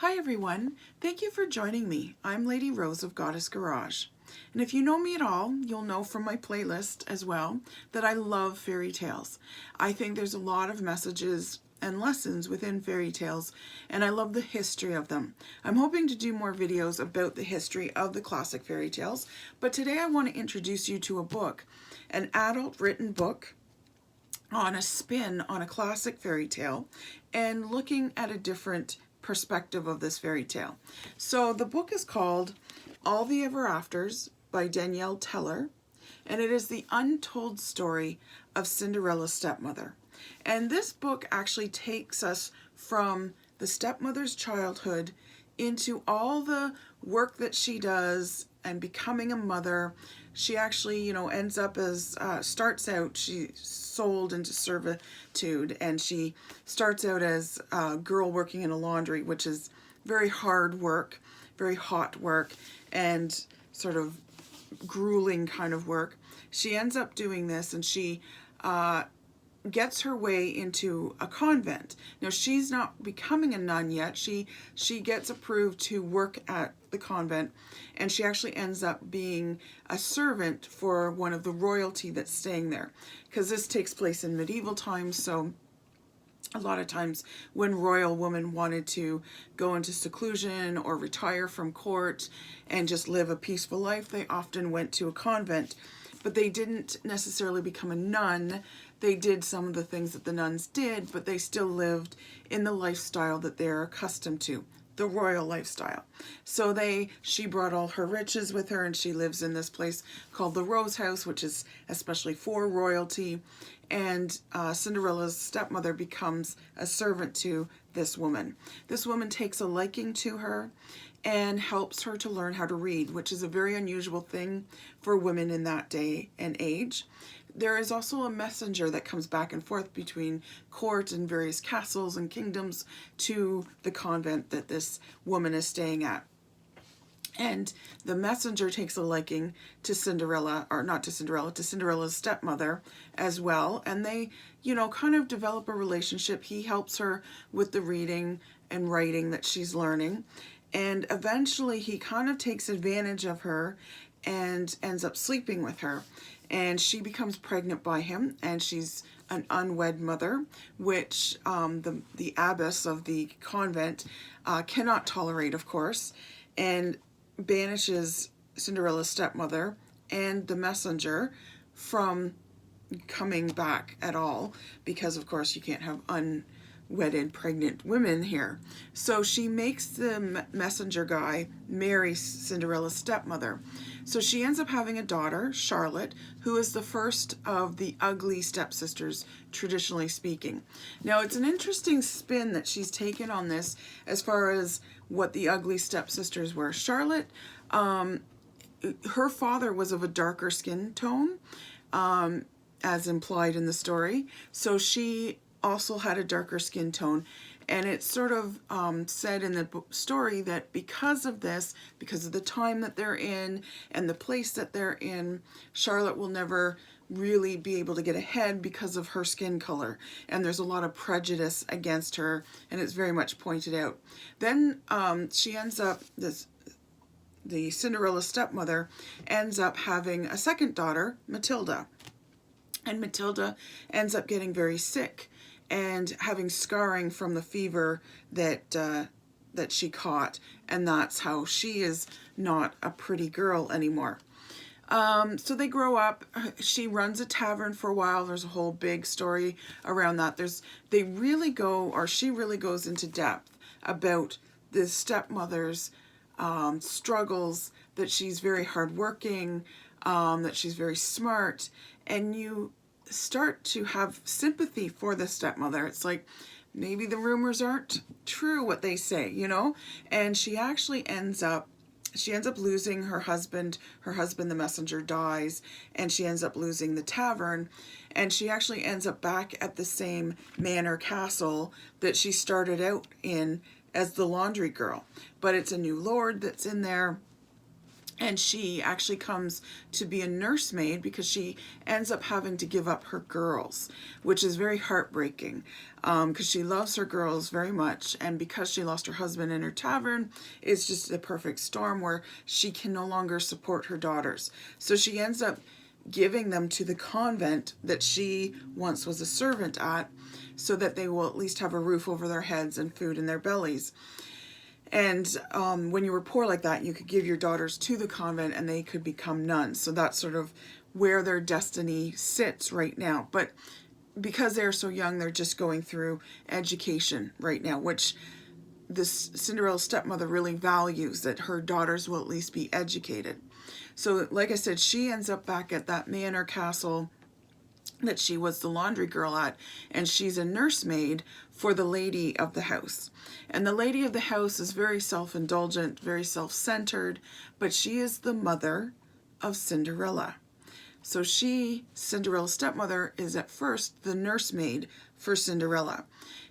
Hi everyone, thank you for joining me. I'm Lady Rose of Goddess Garage. And if you know me at all, you'll know from my playlist as well that I love fairy tales. I think there's a lot of messages and lessons within fairy tales, and I love the history of them. I'm hoping to do more videos about the history of the classic fairy tales, but today I want to introduce you to a book, an adult written book on a spin on a classic fairy tale and looking at a different perspective of this fairy tale. So the book is called All the Everafters by Danielle Teller, and it is the untold story of Cinderella's stepmother. And this book actually takes us from the stepmother's childhood into all the work that she does and becoming a mother. She actually, ends up as, starts out, she's sold into servitude, and she starts out as a girl working in a laundry, which is very hard work, very hot work, and sort of grueling kind of work. She ends up doing this, and she gets her way into a convent. Now she's not becoming a nun yet. She gets approved to work at the convent, and she actually ends up being a servant for one of the royalty that's staying there, because this takes place in medieval times. So a lot of times when royal women wanted to go into seclusion or retire from court and just live a peaceful life, they often went to a convent. But they didn't necessarily become a nun. They did some of the things that the nuns did, but they still lived in the lifestyle that they're accustomed to, the royal lifestyle. So she brought all her riches with her, and she lives in this place called the Rose House, which is especially for royalty. And Cinderella's stepmother becomes a servant to this woman. This woman takes a liking to her and helps her to learn how to read, which is a very unusual thing for women in that day and age. There is also a messenger that comes back and forth between court and various castles and kingdoms to the convent that this woman is staying at. And the messenger takes a liking to Cinderella, or not to Cinderella, to Cinderella's stepmother as well. And they, kind of develop a relationship. He helps her with the reading and writing that she's learning. And eventually he kind of takes advantage of her and ends up sleeping with her. And she becomes pregnant by him, and she's an unwed mother, which the abbess of the convent cannot tolerate, of course, and banishes Cinderella's stepmother and the messenger from coming back at all, because of course you can't have unwedded pregnant women here. So she makes the messenger guy marry Cinderella's stepmother. So she ends up having a daughter, Charlotte, who is the first of the ugly stepsisters, traditionally speaking. Now, it's an interesting spin that she's taken on this as far as what the ugly stepsisters were. Charlotte, her father was of a darker skin tone, as implied in the story. So she also had a darker skin tone. And it's sort of said in the story that because of this, because of the time that they're in and the place that they're in, Charlotte will never really be able to get ahead because of her skin color. And there's a lot of prejudice against her, and it's very much pointed out. Then she ends up, the Cinderella stepmother ends up having a second daughter, Matilda. And Matilda ends up getting very sick and having scarring from the fever that she caught, and that's how she is not a pretty girl anymore. So they grow up. She runs a tavern for a while. There's a whole big story around that. She really goes into depth about the stepmother's struggles, that she's very hardworking, that she's very smart, and you start to have sympathy for the stepmother. It's like, maybe the rumors aren't true what they say, and she actually ends up losing her husband. Her husband, the messenger, dies, and she ends up losing the tavern, and she actually ends up back at the same manor castle that she started out in as the laundry girl, but it's a new lord that's in there. And she actually comes to be a nursemaid because she ends up having to give up her girls, which is very heartbreaking, because she loves her girls very much. And because she lost her husband in her tavern, it's just a perfect storm where she can no longer support her daughters. So she ends up giving them to the convent that she once was a servant at, so that they will at least have a roof over their heads and food in their bellies. And when you were poor like that, you could give your daughters to the convent and they could become nuns. So that's sort of where their destiny sits right now. But because they're so young, they're just going through education right now, which this Cinderella stepmother really values, that her daughters will at least be educated. So like I said, she ends up back at that manor castle that she was the laundry girl at, and she's a nursemaid for the lady of the house. And the lady of the house is very self-indulgent, very self-centered, but she is the mother of Cinderella. So she, Cinderella's stepmother, is at first the nursemaid for Cinderella.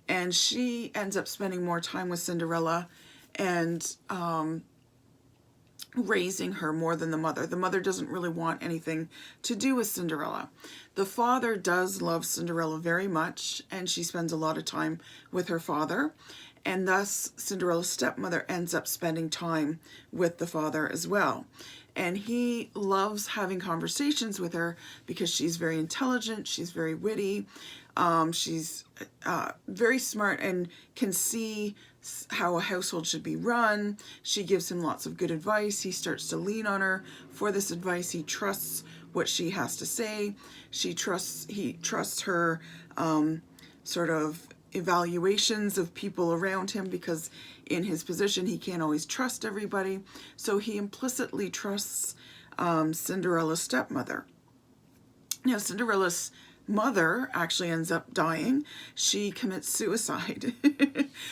And she ends up spending more time with Cinderella and raising her more than the mother. The mother doesn't really want anything to do with Cinderella. The father does love Cinderella very much, and she spends a lot of time with her father. And thus, Cinderella's stepmother ends up spending time with the father as well. And he loves having conversations with her because she's very intelligent, she's very witty, she's very smart and can see how a household should be run. She gives him lots of good advice. He starts to lean on her for this advice. He trusts what she has to say. He trusts her sort of evaluations of people around him, because in his position he can't always trust everybody. So he implicitly trusts Cinderella's stepmother. Now, Cinderella's mother actually ends up dying. She commits suicide.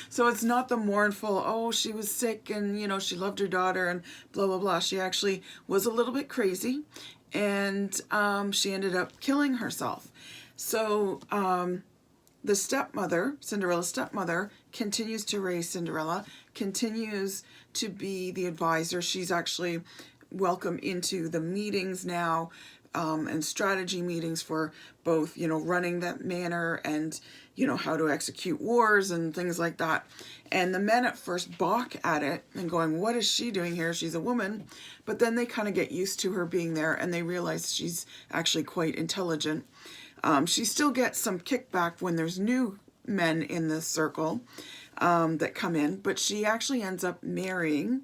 So it's not the mournful, oh, she was sick and, you know, she loved her daughter and blah, blah, blah. She actually was a little bit crazy, and she ended up killing herself. So the stepmother, Cinderella's stepmother, continues to raise Cinderella, continues to be the advisor. She's actually welcome into the meetings now, and strategy meetings for both, you know, running that manor and, you know, how to execute wars and things like that. And the men at first balk at it and going, what is she doing here? She's a woman. But then they kind of get used to her being there, and they realize she's actually quite intelligent. She still gets some kickback when there's new men in the circle that come in, but she actually ends up marrying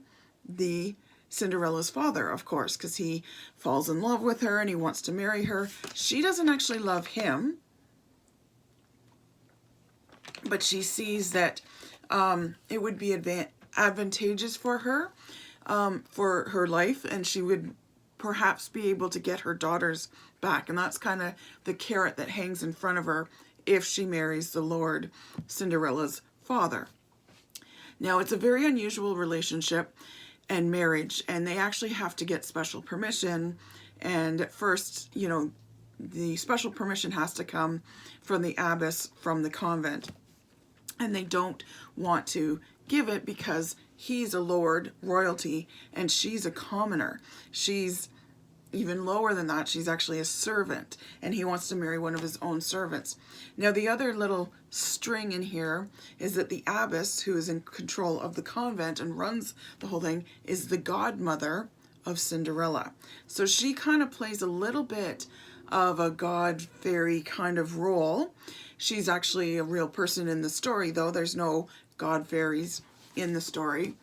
the Cinderella's father, of course, because he falls in love with her and he wants to marry her. She doesn't actually love him, but she sees that it would be advantageous for her life, and she would perhaps be able to get her daughters back. And that's kind of the carrot that hangs in front of her if she marries the Lord, Cinderella's father. Now, it's a very unusual relationship and marriage, and they actually have to get special permission. And at first, you know, the special permission has to come from the abbess from the convent, and they don't want to give it because he's a lord, royalty, and she's a commoner. She's even lower than that. She's actually a servant, and he wants to marry one of his own servants. Now, the other little string in here is that the abbess, who is in control of the convent and runs the whole thing, is the godmother of Cinderella. So she kind of plays a little bit of a god fairy kind of role. She's actually a real person in the story, though. There's no god fairies in the story.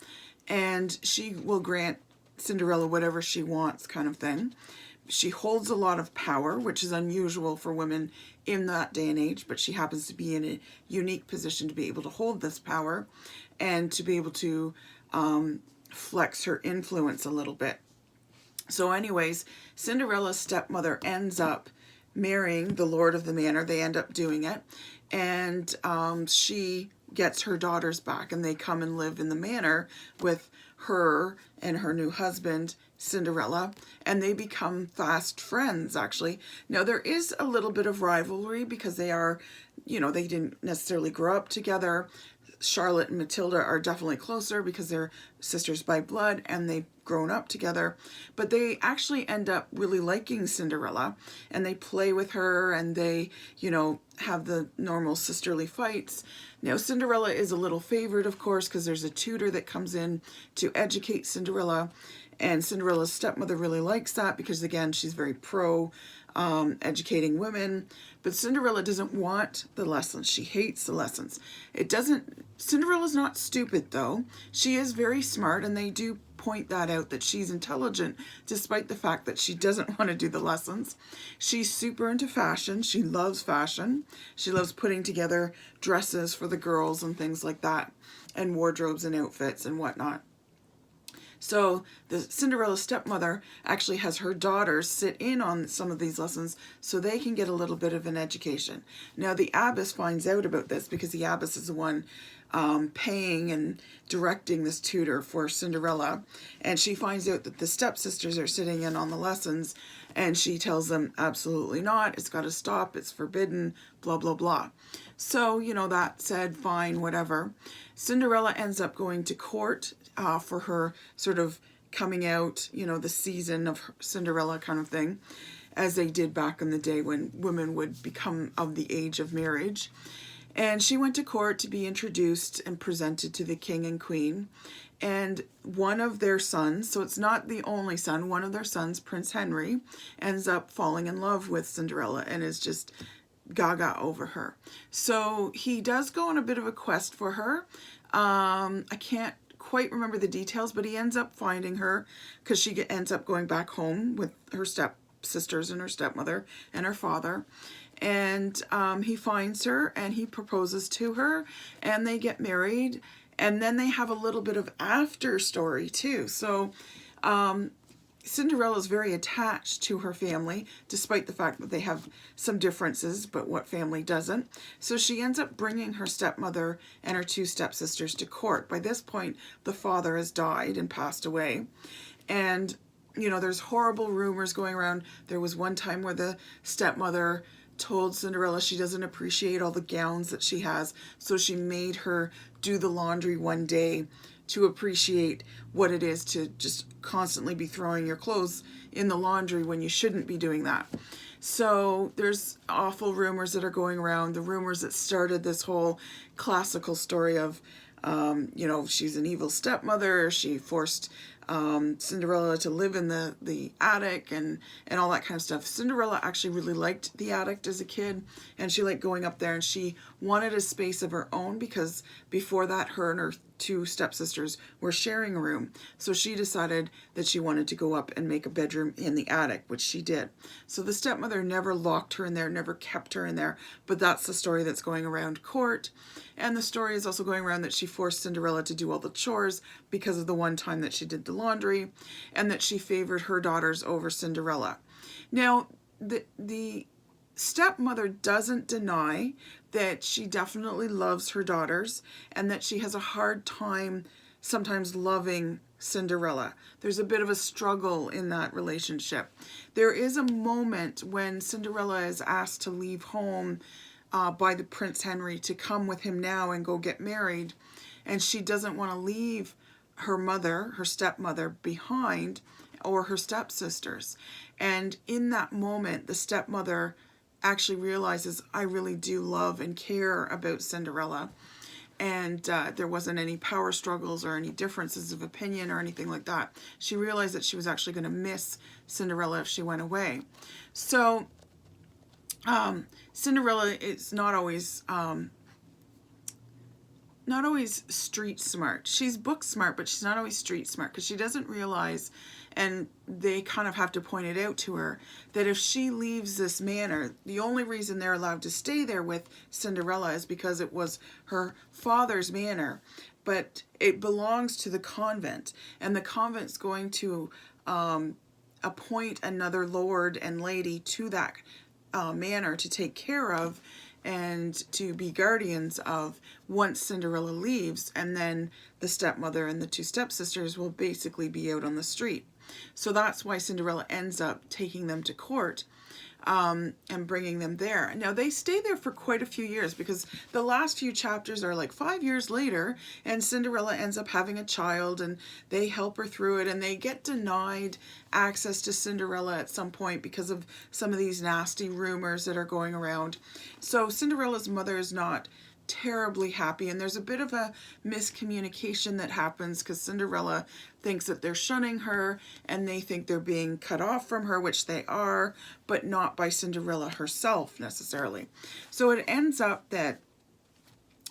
And she will grant Cinderella whatever she wants, kind of thing. She holds a lot of power, which is unusual for women in that day and age, but she happens to be in a unique position to be able to hold this power and to be able to flex her influence a little bit. So anyways, Cinderella's stepmother ends up marrying the lord of the manor. They end up doing it, and she gets her daughters back, and they come and live in the manor with her and her new husband, Cinderella, and they become fast friends, actually. Now, there is a little bit of rivalry because they are, you know, they didn't necessarily grow up together. Charlotte and Matilda are definitely closer because they're sisters by blood and they've grown up together. But they actually end up really liking Cinderella, and they play with her, and they, you know, have the normal sisterly fights. Now, Cinderella is a little favored, of course, because there's a tutor that comes in to educate Cinderella. And Cinderella's stepmother really likes that because, again, she's very pro educating women. But Cinderella doesn't want the lessons. She hates the lessons. Cinderella's not stupid, though. She is very smart, and they do point that out, that she's intelligent despite the fact that she doesn't want to do the lessons. She's super into fashion. She loves fashion. She loves putting together dresses for the girls and things like that, and wardrobes and outfits and whatnot. So the Cinderella stepmother actually has her daughters sit in on some of these lessons so they can get a little bit of an education. Now the abbess finds out about this because the abbess is the one paying and directing this tutor for Cinderella, and she finds out that the stepsisters are sitting in on the lessons, and she tells them absolutely not, it's got to stop, it's forbidden, blah blah blah. So, you know, that said, fine, whatever. Cinderella ends up going to court for her sort of coming out, you know, the season of Cinderella kind of thing, as they did back in the day when women would become of the age of marriage. And she went to court to be introduced and presented to the king and queen. And one of their sons, so it's not the only son, one of their sons, Prince Henry, ends up falling in love with Cinderella and is just gaga over her. So he does go on a bit of a quest for her. I can't quite remember the details, but he ends up finding her because she ends up going back home with her stepsisters and her stepmother and her father. And he finds her and he proposes to her and they get married. And then they have a little bit of after story too. So Cinderella is very attached to her family, despite the fact that they have some differences, but what family doesn't? So she ends up bringing her stepmother and her two stepsisters to court. By this point, the father has died and passed away. And, you know, there's horrible rumors going around. There was one time where the stepmother told Cinderella she doesn't appreciate all the gowns that she has, so she made her do the laundry one day to appreciate what it is to just constantly be throwing your clothes in the laundry when you shouldn't be doing that. So there's awful rumors that are going around, the rumors that started this whole classical story of, you know, she's an evil stepmother, she forced Cinderella to live in the attic and all that kind of stuff. Cinderella actually really liked the attic as a kid, and she liked going up there, and she wanted a space of her own because before that her and her two stepsisters were sharing a room. So she decided that she wanted to go up and make a bedroom in the attic, which she did. So the stepmother never locked her in there, never kept her in there, but that's the story that's going around court. And the story is also going around that she forced Cinderella to do all the chores because of the one time that she did the laundry, and that she favored her daughters over Cinderella. Now, the stepmother doesn't deny that she definitely loves her daughters and that she has a hard time sometimes loving Cinderella. There's a bit of a struggle in that relationship. There is a moment when Cinderella is asked to leave home by the Prince Henry to come with him now and go get married, and she doesn't want to leave her mother, her stepmother, behind, or her stepsisters. And in that moment, the stepmother actually realizes, I really do love and care about Cinderella, and there wasn't any power struggles or any differences of opinion or anything like that. She realized that she was actually going to miss Cinderella if she went away. So Cinderella is not always street smart. She's book smart, but she's not always street smart because she doesn't realize, and they kind of have to point it out to her, that if she leaves this manor, the only reason they're allowed to stay there with Cinderella is because it was her father's manor, but it belongs to the convent, and the convent's going to appoint another lord and lady to that manor to take care of and to be guardians of once Cinderella leaves, and then the stepmother and the two stepsisters will basically be out on the street. So that's why Cinderella ends up taking them to court. and bringing them there. Now they stay there for quite a few years, because the last few chapters are like 5 years later, and Cinderella ends up having a child, and they help her through it, and they get denied access to Cinderella at some point because of some of these nasty rumors that are going around. So Cinderella's mother is not terribly happy, and there's a bit of a miscommunication that happens because Cinderella thinks that they're shunning her, and they think they're being cut off from her, which they are, but not by Cinderella herself necessarily. So it ends up that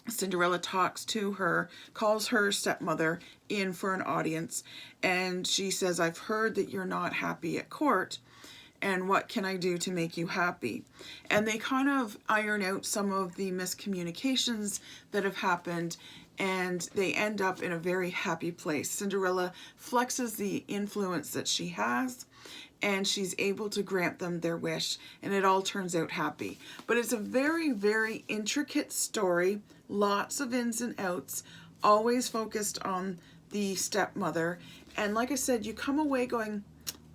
Cinderella talks to her, calls her stepmother in for an audience, and she says, "I've heard that you're not happy at court, and what can I do to make you happy?" And they kind of iron out some of the miscommunications that have happened, and they end up in a very happy place. Cinderella flexes the influence that she has, and she's able to grant them their wish, and it all turns out happy. But it's a very, very intricate story, lots of ins and outs, always focused on the stepmother. And like I said, you come away going,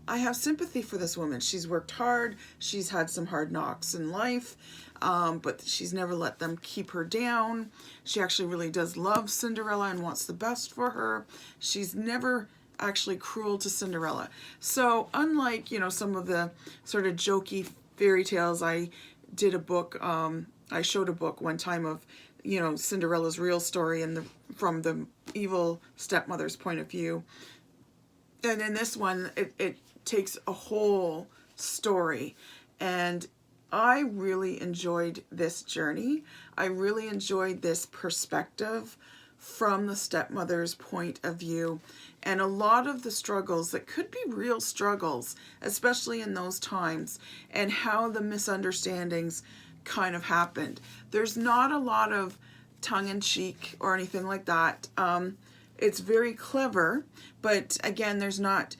I have sympathy for this woman. She's worked hard. She's had some hard knocks in life, but she's never let them keep her down. She actually really does love Cinderella and wants the best for her. She's never actually cruel to Cinderella. So unlike, you know, some of the sort of jokey fairy tales, I did a book, I showed a book one time of, you know, Cinderella's real story and from the evil stepmother's point of view. And in this one, it takes a whole story, and I really enjoyed this journey. I really enjoyed this perspective from the stepmother's point of view, and a lot of the struggles that could be real struggles, especially in those times, and how the misunderstandings kind of happened. There's not a lot of tongue-in-cheek or anything like that. It's very clever, but again, there's not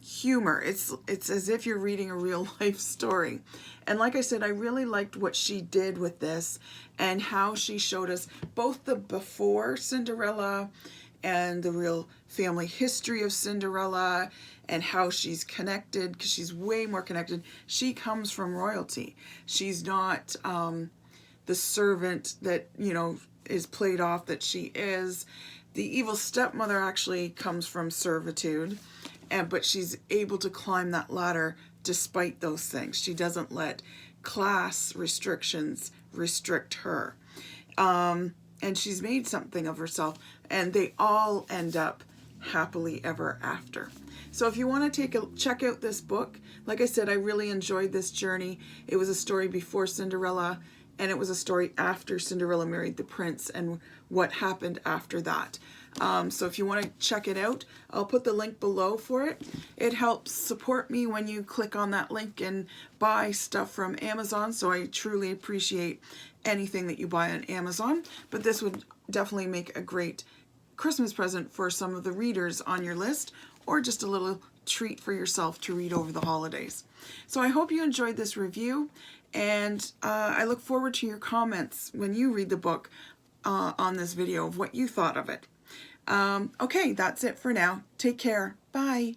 humor. It's as if you're reading a real life story. And like I said, I really liked what she did with this and how she showed us both the before Cinderella and the real family history of Cinderella and how she's connected, because she's way more connected. She comes from royalty. She's not the servant that, you know, is played off that she is. The evil stepmother actually comes from servitude, but she's able to climb that ladder despite those things. She doesn't let class restrictions restrict her. And she's made something of herself, and they all end up happily ever after. So if you want to check out this book, like I said, I really enjoyed this journey. It was a story before Cinderella, and it was a story after Cinderella married the prince and what happened after that. So if you want to check it out, I'll put the link below for it. It helps support me when you click on that link and buy stuff from Amazon, so I truly appreciate anything that you buy on Amazon. But this would definitely make a great Christmas present for some of the readers on your list, or just a little treat for yourself to read over the holidays. So I hope you enjoyed this review, and I look forward to your comments when you read the book on this video of what you thought of it. Okay, that's it for now. Take care. Bye.